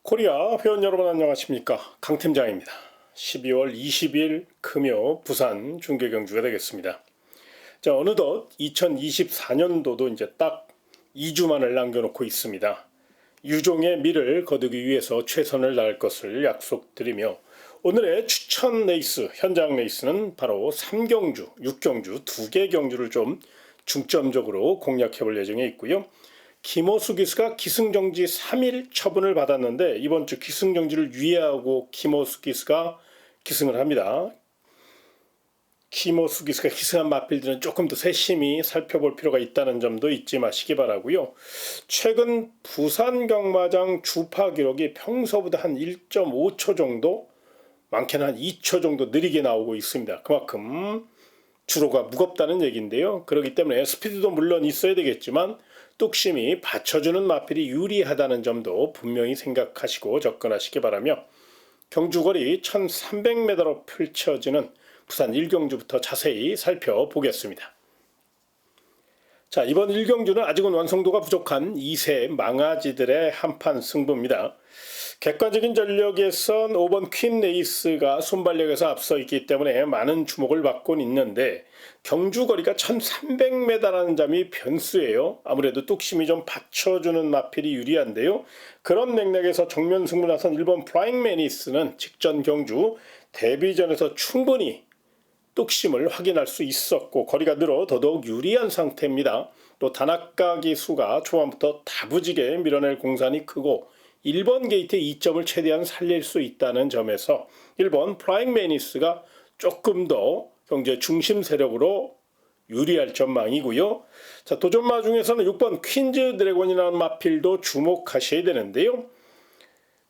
코리아 회원 여러분 안녕하십니까, 강 팀장입니다. 12월 20일 금요 부산 중계경주가 되겠습니다. 자, 어느덧 2024년도도 이제 딱 2주만을 남겨놓고 있습니다. 유종의 미를 거두기 위해서 최선을 다할 것을 약속드리며, 오늘의 추천 레이스, 현장 레이스는 바로 3경주, 6경주 2개 경주를 좀 중점적으로 공략해 볼 예정에 있고요. 김호수 기수가 기승정지 3일 처분을 받았는데, 이번 주 기승정지를 유예하고 김호수 기수가 기승을 합니다. 김호수 기수가 기승한 마필들은 조금 더 세심히 살펴볼 필요가 있다는 점도 잊지 마시기 바라고요. 최근 부산 경마장 주파 기록이 평소보다 한 1.5초 정도, 많게는 한 2초 정도 느리게 나오고 있습니다. 그만큼 주로가 무겁다는 얘기인데요. 그렇기 때문에 스피드도 물론 있어야 되겠지만 뚝심이 받쳐주는 마필이 유리하다는 점도 분명히 생각하시고 접근하시기 바라며, 경주거리 1300m로 펼쳐지는 부산 1경주부터 자세히 살펴보겠습니다. 자, 이번 1경주는 아직은 완성도가 부족한 2세 망아지들의 한판 승부입니다. 객관적인 전력에선 5번 퀸 레이스가 순발력에서 앞서 있기 때문에 많은 주목을 받고 있는데, 경주거리가 1300m라는 점이 변수예요. 아무래도 뚝심이 좀 받쳐주는 마필이 유리한데요. 그런 맥락에서 정면 승부 나선 1번 플라잉 매니스는 직전 경주 데뷔전에서 충분히 뚝심을 확인할 수 있었고, 거리가 늘어 더더욱 유리한 상태입니다. 또 단아까 기수가 초반부터 다부지게 밀어낼 공산이 크고 1번 게이트의 2점을 최대한 살릴 수 있다는 점에서 1번 플라잉 매니스가 조금 더 경제 중심 세력으로 유리할 전망이고요. 자, 도전마 중에서는 6번 퀸즈 드래곤이라는 마필도 주목하셔야 되는데요.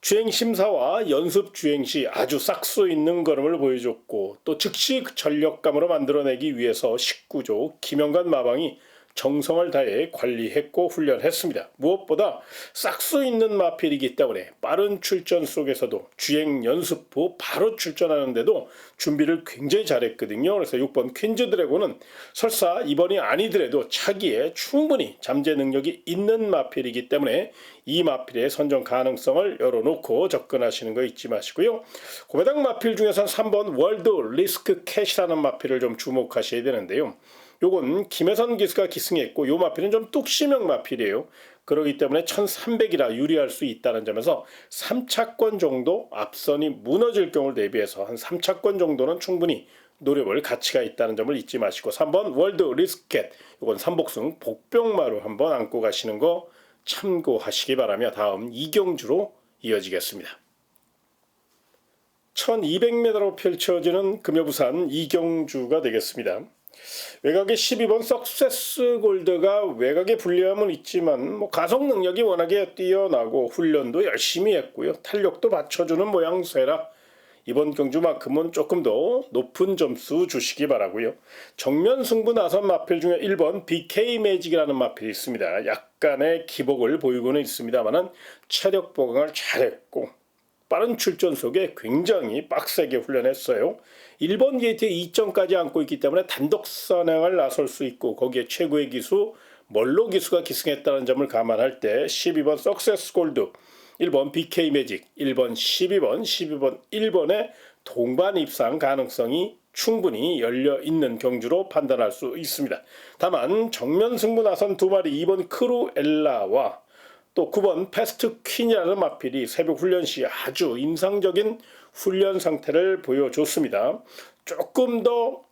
주행 심사와 연습 주행 시 아주 싹수 있는 걸음을 보여줬고, 또 즉시 전력감으로 만들어내기 위해서 19조 김영관 마방이 정성을 다해 관리했고 훈련했습니다. 무엇보다 싹수 있는 마필이기 때문에 빠른 출전 속에서도 주행 연습 후 바로 출전하는데도 준비를 굉장히 잘했거든요. 그래서 6번 퀸즈 드래곤은 설사 이번이 아니더라도 차기에 충분히 잠재 능력이 있는 마필이기 때문에 이 마필의 선정 가능성을 열어놓고 접근하시는 거 잊지 마시고요. 고배당 마필 중에서는 3번 월드 리스크 캣이라는 마필을 좀 주목하셔야 되는데요. 요건 김혜선 기수가 기승했고, 요 마필은 좀 뚝심형 마필이에요. 그렇기 때문에 1300이라 유리할 수 있다는 점에서 3차권 정도 앞선이 무너질 경우를 대비해서 한 3차권 정도는 충분히 노려볼 가치가 있다는 점을 잊지 마시고, 3번 월드 리스켓, 요건 삼복승 복병마로 한번 안고 가시는 거 참고하시기 바라며 다음 2경주로 이어지겠습니다. 1200m로 펼쳐지는 금요부산 2경주가 되겠습니다. 외곽의 12번 석세스 골드가 외곽의 불리함은 있지만 가속 능력이 워낙에 뛰어나고 훈련도 열심히 했고요. 탄력도 받쳐주는 모양새라 이번 경주만큼은 조금 더 높은 점수 주시기 바라고요. 정면 승부 나선 마필 중에 1번 BK 매직이라는 마필이 있습니다. 약간의 기복을 보이고는 있습니다만 체력 보강을 잘했고 빠른 출전 속에 굉장히 빡세게 훈련했어요. 1번 게이트에 2점까지 안고 있기 때문에 단독 선행을 나설 수 있고, 거기에 최고의 기수 멀로 기수가 기승했다는 점을 감안할 때 12번 석세스 골드, 1번 BK 매직, 1번 12번 1번의 동반 입상 가능성이 충분히 열려있는 경주로 판단할 수 있습니다. 다만 정면 승부 나선 두 마리 2번 크루엘라와 또 9번 패스트 퀸이라는 마필이 새벽 훈련 시 아주 인상적인 훈련 상태를 보여줬습니다. 조금 더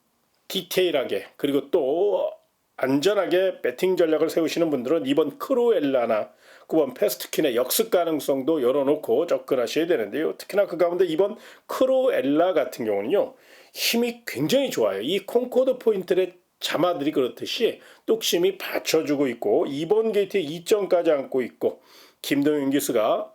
디테일하게 그리고 또 안전하게 배팅 전략을 세우시는 분들은 2번 크루엘라나 9번 패스트 퀸의 역습 가능성도 열어놓고 접근하셔야 되는데요. 특히나 그 가운데 2번 크루엘라 같은 경우는요, 힘이 굉장히 좋아요. 이 콩코드 포인트의 자마들이 그렇듯이 뚝심이 받쳐주고 있고 2번 게이트에 2점까지 안고 있고, 김동윤 기수가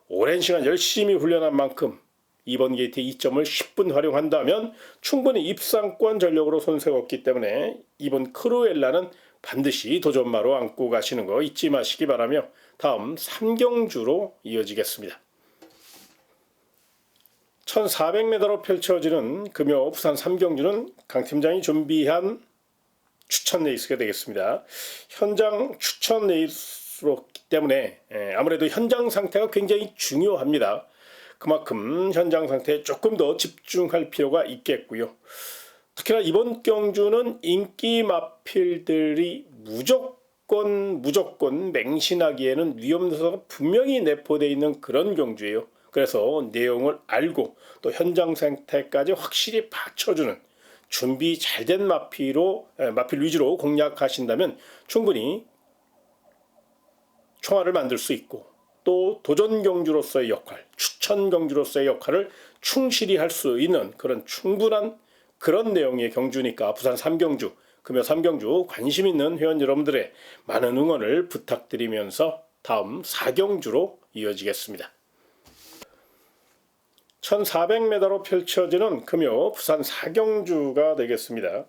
오랜 시간 열심히 훈련한 만큼 2번 게이트에 2점을 10분 활용한다면 충분히 입상권 전력으로 손세웠기 때문에 2번 크루엘라는 반드시 도전마로 안고 가시는 거 잊지 마시기 바라며 다음 3경주로 이어지겠습니다. 1400m로 펼쳐지는 금요 부산 3경주는 강 팀장이 준비한 추천 레이스가 되겠습니다. 현장 추천 레이스 수록기 때문에 아무래도 현장 상태가 굉장히 중요합니다. 그만큼 현장 상태에 조금 더 집중할 필요가 있겠고요. 특히나 이번 경주는 인기 마필들이 무조건 맹신하기에는 위험 요소가 분명히 내포되어 있는 그런 경주예요. 그래서 내용을 알고 또 현장 상태까지 확실히 받쳐주는 준비 잘 된 마필 위주로 공략하신다면 충분히 총알을 만들 수 있고 또 도전 경주로서의 역할, 추천 경주로서의 역할을 충실히 할 수 있는 그런 충분한 그런 내용의 경주니까 부산 3경주, 금요 3경주 관심 있는 회원 여러분들의 많은 응원을 부탁드리면서 다음 4경주로 이어지겠습니다. 1400m로 펼쳐지는 금요 부산 4경주가 되겠습니다.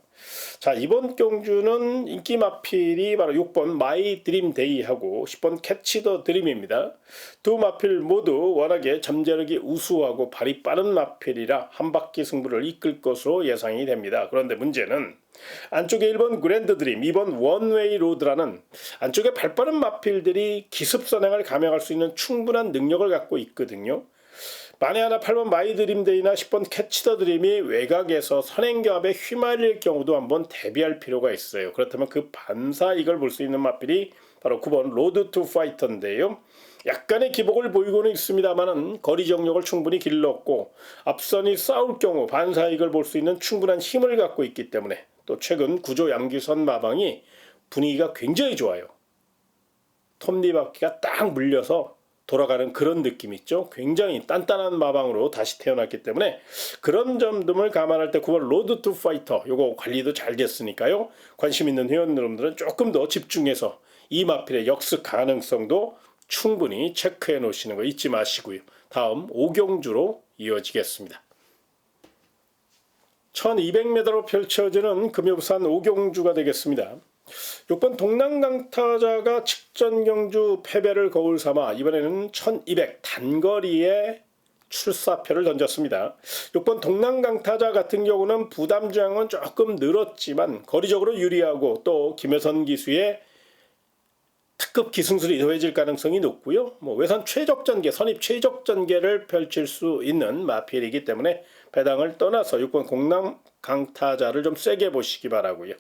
자, 이번 경주는 인기 마필이 바로 6번 마이 드림 데이하고 10번 캐치 더 드림입니다. 두 마필 모두 워낙에 잠재력이 우수하고 발이 빠른 마필이라 한 바퀴 승부를 이끌 것으로 예상이 됩니다. 그런데 문제는 안쪽에 1번 그랜드 드림, 2번 원웨이 로드라는 안쪽에 발빠른 마필들이 기습선행을 감행할 수 있는 충분한 능력을 갖고 있거든요. 만에 하나 8번 마이 드림데이나 10번 캐치 더 드림이 외곽에서 선행경합에 휘말릴 경우도 한번 대비할 필요가 있어요. 그렇다면 그 반사 이걸 볼 수 있는 마필이 바로 9번 로드 투 파이터인데요. 약간의 기복을 보이고는 있습니다만은 거리 정력을 충분히 길렀고 앞선이 싸울 경우 반사 이걸 볼 수 있는 충분한 힘을 갖고 있기 때문에 또 최근 구조 양규선 마방이 분위기가 굉장히 좋아요. 톱니바퀴가 딱 물려서 돌아가는 그런 느낌 있죠. 굉장히 단단한 마방으로 다시 태어났기 때문에 그런 점들을 감안할 때 9번 로드 투 파이터 요거 관리도 잘 됐으니까요. 관심 있는 회원 여러분들은 조금 더 집중해서 이 마필의 역습 가능성도 충분히 체크해 놓으시는 거 잊지 마시고요. 다음 5경주로 이어지겠습니다. 1200m로 펼쳐지는 금요부산 5경주가 되겠습니다. 6번 동남강타자가 직전 경주 패배를 거울 삼아 이번에는 1200 단거리에 출사표를 던졌습니다. 6번 동남강타자 같은 경우는 부담주행은 조금 늘었지만 거리적으로 유리하고 또 김혜선 기수의 특급 기승술이 더해질 가능성이 높고요. 외선 최적전개, 선입 최적전개를 펼칠 수 있는 마필이기 때문에 배당을 떠나서 6번 공남 강타자를 좀 세게 보시기 바라고요.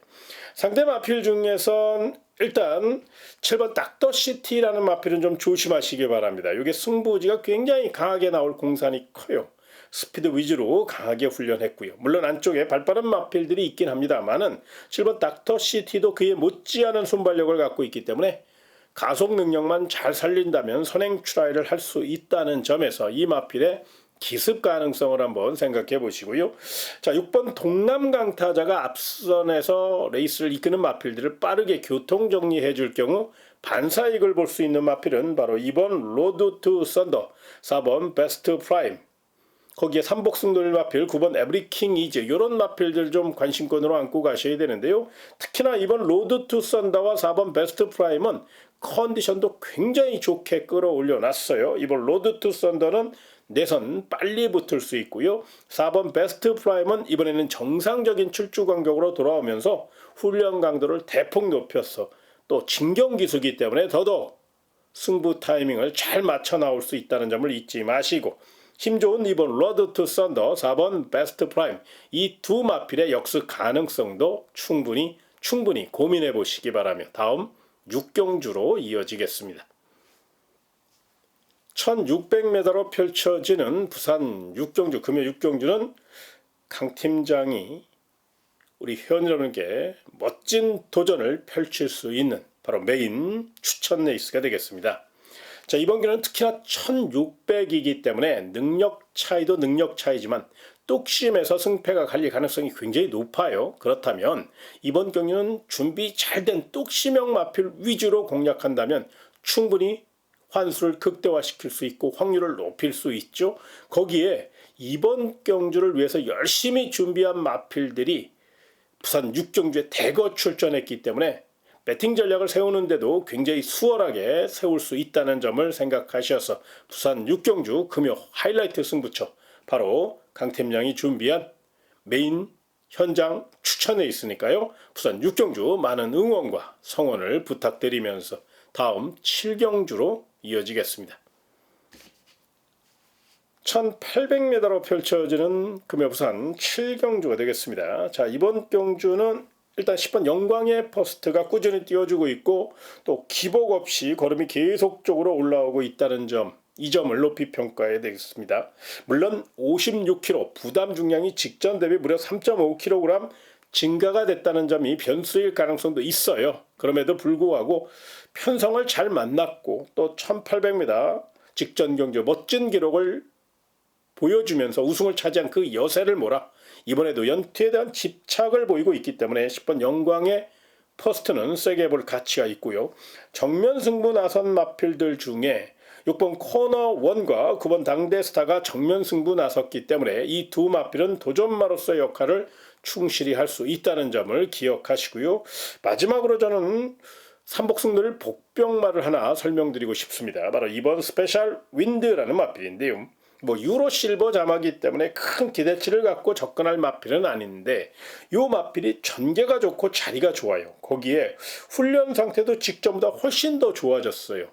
상대 마필 중에선 일단 7번 닥터시티라는 마필은 좀 조심하시기 바랍니다. 이게 승부지가 굉장히 강하게 나올 공산이 커요. 스피드 위주로 강하게 훈련했고요. 물론 안쪽에 발빠른 마필들이 있긴 합니다만은 7번 닥터시티도 그에 못지않은 순발력을 갖고 있기 때문에 가속 능력만 잘 살린다면 선행 트라이를 할 수 있다는 점에서 이 마필의 기습 가능성을 한번 생각해 보시고요. 자, 6번 동남강타자가 앞선에서 레이스를 이끄는 마필들을 빠르게 교통 정리해 줄 경우 반사익을 볼 수 있는 마필은 바로 2번 로드 투 썬더, 4번 베스트 프라임, 거기에 삼복승 돌 마필 9번 에브리킹 이즈 이런 마필들 좀 관심권으로 안고 가셔야 되는데요. 특히나 이번 로드 투 썬더와 4번 베스트 프라임은 컨디션도 굉장히 좋게 끌어올려 놨어요. 이번 로드 투 썬더는 내선 빨리 붙을 수 있고요. 4번 베스트 프라임은 이번에는 정상적인 출주 간격으로 돌아오면서 훈련 강도를 대폭 높였어. 또 진경 기수기 때문에 더더욱 승부 타이밍을 잘 맞춰 나올 수 있다는 점을 잊지 마시고 힘 좋은 2번 로드 투 썬더, 4번 베스트 프라임 이 두 마필의 역습 가능성도 충분히 고민해 보시기 바라며 다음 6경주로 이어지겠습니다. 1600m로 펼쳐지는 부산 6경주, 금요 6경주는 강 팀장이 우리 회원 여러분께 멋진 도전을 펼칠 수 있는 바로 메인 추천 레이스가 되겠습니다. 자, 이번 경기는 특히나 1600이기 때문에 능력 차이도 능력 차이지만 뚝심에서 승패가 갈릴 가능성이 굉장히 높아요. 그렇다면 이번 경기는 준비 잘 된 뚝심형 마필 위주로 공략한다면 충분히 환수를 극대화시킬 수 있고 확률을 높일 수 있죠. 거기에 이번 경주를 위해서 열심히 준비한 마필들이 부산 6경주에 대거 출전했기 때문에 배팅 전략을 세우는데도 굉장히 수월하게 세울 수 있다는 점을 생각하셔서 부산 6경주 금요 하이라이트 승부처 바로 강 팀장이 준비한 메인 현장 추천해 있으니까요. 부산 6경주 많은 응원과 성원을 부탁드리면서 다음 7경주로 이어지겠습니다. 1800m로 펼쳐지는 금요 부산 7경주가 되겠습니다. 자, 이번 경주는 일단 10번 영광의 퍼스트가 꾸준히 띄워주고 있고 또 기복 없이 걸음이 계속적으로 올라오고 있다는 점, 이 점을 높이 평가해야 되겠습니다. 물론 56kg 부담 중량이 직전 대비 무려 3.5kg 증가가 됐다는 점이 변수일 가능성도 있어요. 그럼에도 불구하고 편성을 잘 만났고 또 1800m 직전 경주 멋진 기록을 보여주면서 우승을 차지한 그 여세를 몰아 이번에도 연투에 대한 집착을 보이고 있기 때문에 10번 영광의 퍼스트는 세게 볼 가치가 있고요. 정면 승부 나선 마필들 중에 6번 코너 1과 9번 당대스타가 정면 승부 나섰기 때문에 이 두 마필은 도전마로서의 역할을 충실히 할 수 있다는 점을 기억하시고요. 마지막으로 저는 삼복승들 복병마를 하나 설명드리고 싶습니다. 바로 2번 스페셜 윈드라는 마필인데요. 유로 실버 자마기 때문에 큰 기대치를 갖고 접근할 마필은 아닌데 요 마필이 전개가 좋고 자리가 좋아요. 거기에 훈련 상태도 직전보다 훨씬 더 좋아졌어요.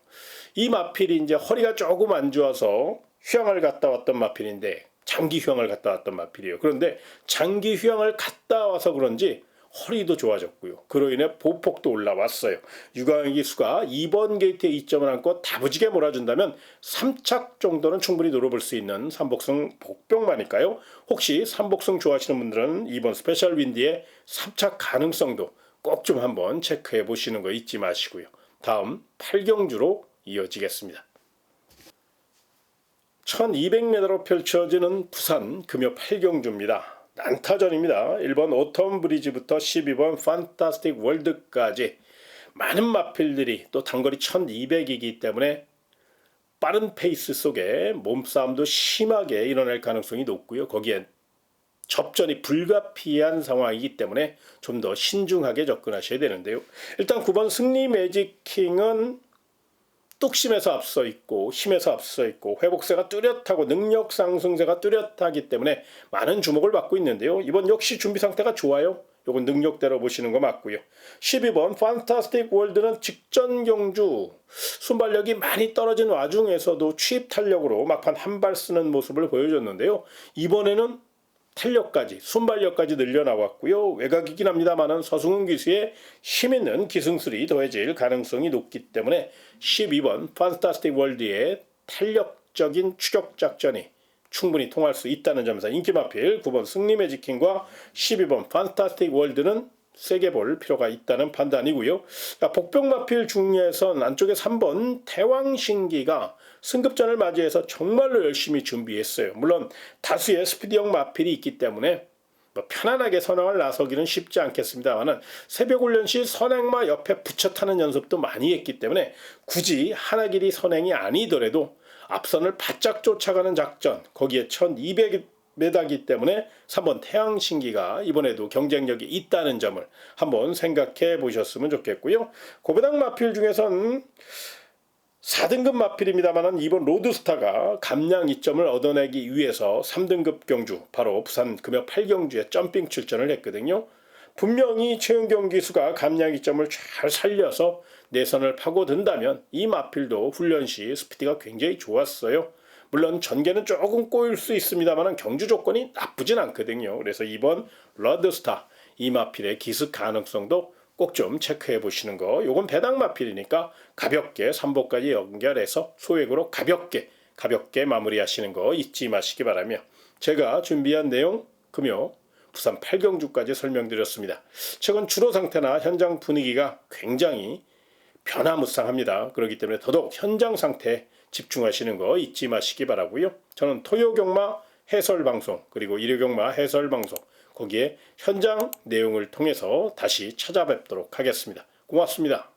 이 마필이 이제 허리가 조금 안 좋아서 휴양을 갔다 왔던 마필인데 장기 휴양을 갔다 왔던 마필이에요. 그런데 장기 휴양을 갔다 와서 그런지 허리도 좋아졌고요. 그로 인해 보폭도 올라왔어요. 유광희 기수가 2번 게이트에 2점을 안고 다부지게 몰아준다면 3착 정도는 충분히 노려볼 수 있는 삼복승 복병마니까요. 혹시 삼복승 좋아하시는 분들은 2번 스페셜 윈디의 3착 가능성도 꼭 좀 한번 체크해 보시는 거 잊지 마시고요. 다음 8경주로 이어지겠습니다. 1200m로 펼쳐지는 부산 금요 8경주입니다. 난타전입니다. 1번 오텀 브리지부터 12번 판타스틱 월드까지 많은 마필들이 또 단거리 1200이기 때문에 빠른 페이스 속에 몸싸움도 심하게 일어날 가능성이 높고요. 거기에 접전이 불가피한 상황이기 때문에 좀 더 신중하게 접근하셔야 되는데요. 일단 9번 승리 매직킹은 뚝심에서 앞서 있고 힘에서 앞서 있고 회복세가 뚜렷하고 능력 상승세가 뚜렷하기 때문에 많은 주목을 받고 있는데요. 이번 역시 준비 상태가 좋아요. 요건 능력대로 보시는 거 맞고요. 12번 판타스틱 월드는 직전 경주 순발력이 많이 떨어진 와중에서도 취입 탄력으로 막판 한 발 쓰는 모습을 보여줬는데요. 이번에는 탄력까지 순발력까지 늘려나왔고요. 외곽이긴 합니다만은 서승훈 기수의 힘있는 기승술이 더해질 가능성이 높기 때문에 12번 판타스틱 월드의 탄력적인 추격 작전이 충분히 통할 수 있다는 점에서 인기 마필 9번 승리 매직킹과 12번 판타스틱 월드는 세게 볼 필요가 있다는 판단이고요. 복병 마필 중에선 안쪽에 3번 태왕신기가 승급전을 맞이해서 정말로 열심히 준비했어요. 물론 다수의 스피드형 마필이 있기 때문에 편안하게 선행을 나서기는 쉽지 않겠습니다만 새벽 훈련 시 선행마 옆에 붙여 타는 연습도 많이 했기 때문에 굳이 하나길이 선행이 아니더라도 앞선을 바짝 쫓아가는 작전, 거기에 1200m이기 때문에 3번 태양신기가 이번에도 경쟁력이 있다는 점을 한번 생각해 보셨으면 좋겠고요. 고배당 마필 중에선 4등급 마필입니다만 2번 로드스타가 감량 2점을 얻어내기 위해서 3등급 경주 바로 부산 금요 8경주에 점핑 출전을 했거든요. 분명히 최은경 기수가 감량 2점을 잘 살려서 내선을 파고든다면 이 마필도 훈련 시 스피드가 굉장히 좋았어요. 물론 전개는 조금 꼬일 수 있습니다만 경주 조건이 나쁘진 않거든요. 그래서 2번 로드스타 이 마필의 기습 가능성도 꼭 좀 체크해 보시는 거. 요건 배당 마필이니까 가볍게 3보까지 연결해서 소액으로 가볍게 마무리하시는 거 잊지 마시기 바라며 제가 준비한 내용 금요 부산 8경주까지 설명드렸습니다. 최근 주로 상태나 현장 분위기가 굉장히 변화무쌍합니다. 그렇기 때문에 더더욱 현장 상태에 집중하시는 거 잊지 마시기 바라고요. 저는 토요경마 해설방송 그리고 일요경마 해설방송 거기에 현장 내용을 통해서 다시 찾아뵙도록 하겠습니다. 고맙습니다.